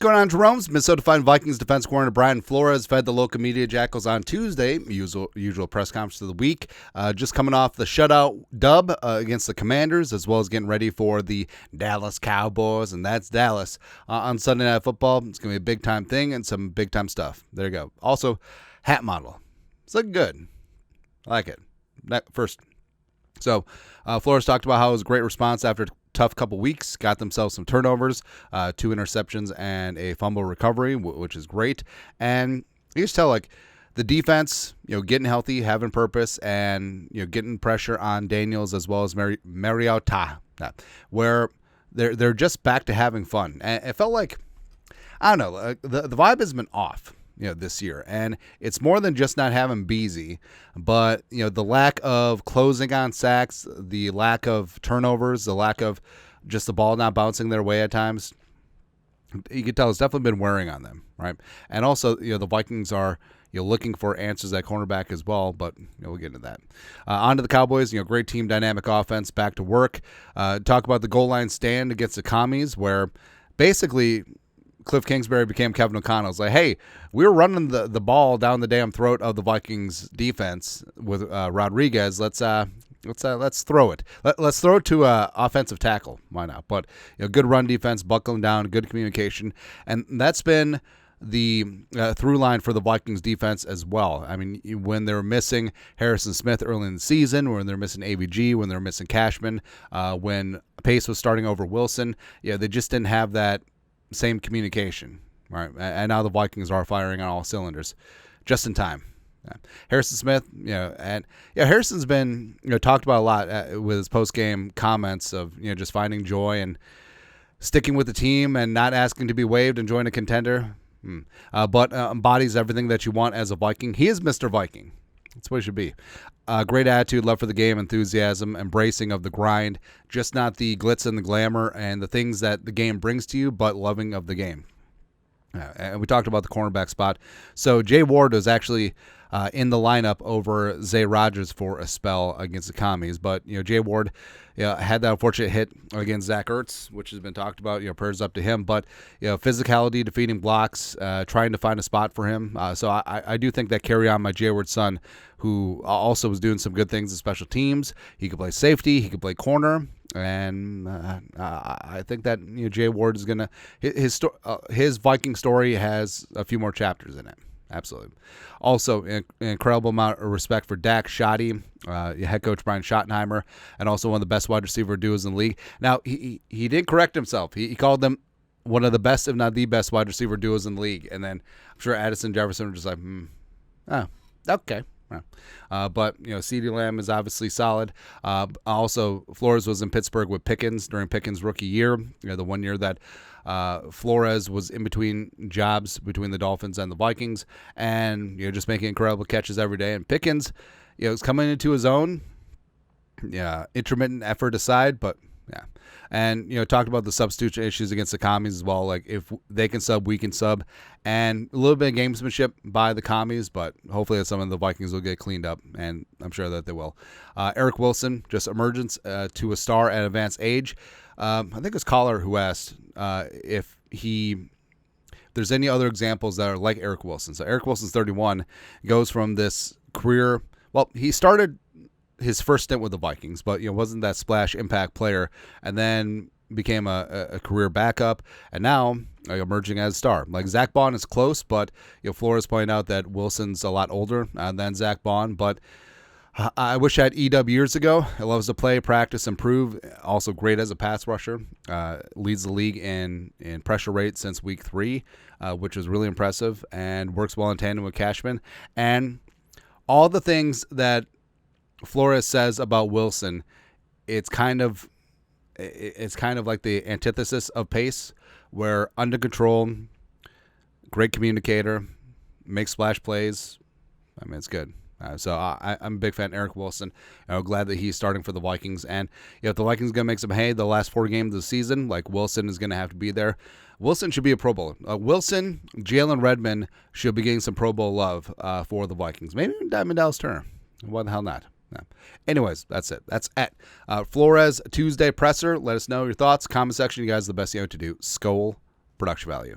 going on, Jerome's? Minnesota Fighting Vikings defense coordinator Brian Flores fed the local media jackals on Tuesday, usual press conference of the week, just coming off the shutout dub against the Commanders, as well as getting ready for the Dallas Cowboys, and that's Dallas, on Sunday Night Football. It's going to be a big-time thing and some big-time stuff. There you go. Also, hat model. It's looking good. I like it. First. So, Flores talked about how it was a great response after a tough couple weeks, got themselves some turnovers, 2 interceptions, and a fumble recovery, which is great. And you just tell, like, the defense, getting healthy, having purpose, and, getting pressure on Daniels as well as Mariota, where they're just back to having fun. And it felt like, I don't know, the vibe has been off, this year. And it's more than just not having Beasley, but, the lack of closing on sacks, the lack of turnovers, the lack of just the ball not bouncing their way at times. You can tell it's definitely been wearing on them, right? And also, the Vikings are, looking for answers at cornerback as well, but we'll get into that. On to the Cowboys, great team, dynamic offense, back to work. Talk about the goal line stand against the Commies, where basically Cliff Kingsbury became Kevin O'Connell. It's like, hey, we were running the ball down the damn throat of the Vikings defense with Rodriguez. Let's throw it. Let's throw it to offensive tackle. Why not? But good run defense, buckling down, good communication, and that's been the through line for the Vikings defense as well. I mean, when they were missing Harrison Smith early in the season, when they're missing AVG, when they're missing Cashman, when Pace was starting over Wilson, they just didn't have that same communication, right? And now the Vikings are firing on all cylinders, just in time. Harrison Smith, Harrison's been talked about a lot with his post-game comments of just finding joy and sticking with the team and not asking to be waived and join a contender, but embodies everything that you want as a Viking. He is Mr. Viking. That's what he should be. Great attitude, love for the game, enthusiasm, embracing of the grind, just not the glitz and the glamour and the things that the game brings to you, but loving of the game. And we talked about the cornerback spot. So Jay Ward was actually in the lineup over Zay Rodgers for a spell against the Commies. But, Jay Ward had that unfortunate hit against Zach Ertz, which has been talked about. Prayers up to him. But, physicality, defeating blocks, trying to find a spot for him. So I do think that carry on my Jay Ward son, who also was doing some good things in special teams. He could play safety. He could play corner. And I think that Jay Ward is going to his Viking story has a few more chapters in it. Absolutely. Also, an incredible amount of respect for Dak Shoddy, head coach Brian Schottenheimer, and also one of the best wide receiver duos in the league. Now, he did correct himself. He called them one of the best, if not the best, wide receiver duos in the league. And then I'm sure Addison Jefferson were just like, okay. But CeeDee Lamb is obviously solid. Also, Flores was in Pittsburgh with Pickens during Pickens' rookie year. The 1 year that Flores was in between jobs between the Dolphins and the Vikings, and just making incredible catches every day. And Pickens, is coming into his own. Yeah, intermittent effort aside, but yeah. And, talked about the substitution issues against the Commies as well. Like, if they can sub, we can sub. And a little bit of gamesmanship by the Commies, but hopefully some of the Vikings will get cleaned up, and I'm sure that they will. Eric Wilson, just emergence to a star at advanced age. I think it was Collar who asked if there's any other examples that are like Eric Wilson. So Eric Wilson's 31, goes from this career. Well, he started his first stint with the Vikings, but wasn't that splash impact player, and then became a career backup, and now emerging as a star. Like Zach Bond is close, but Flores pointed out that Wilson's a lot older than Zach Bond, but I wish I had EW years ago. He loves to play, practice, improve. Also great as a pass rusher. Leads the league in pressure rate since week 3, which is really impressive, and works well in tandem with Cashman. And all the things that Flores says about Wilson, it's kind of like the antithesis of Pace, where under control, great communicator, makes splash plays. I mean, it's good. So I'm a big fan of Eric Wilson. I'm glad that he's starting for the Vikings. And if the Vikings are going to make some hay the last 4 games of the season, like Wilson is going to have to be there. Wilson should be a Pro Bowler. Wilson, Jalen Redmond should be getting some Pro Bowl love for the Vikings. Maybe even Diamond Dallas Turner. Why the hell not? No. Anyways, that's it. That's at Flores Tuesday presser. Let us know your thoughts. Comment section. You guys are the best you know what to do. Skol, production value.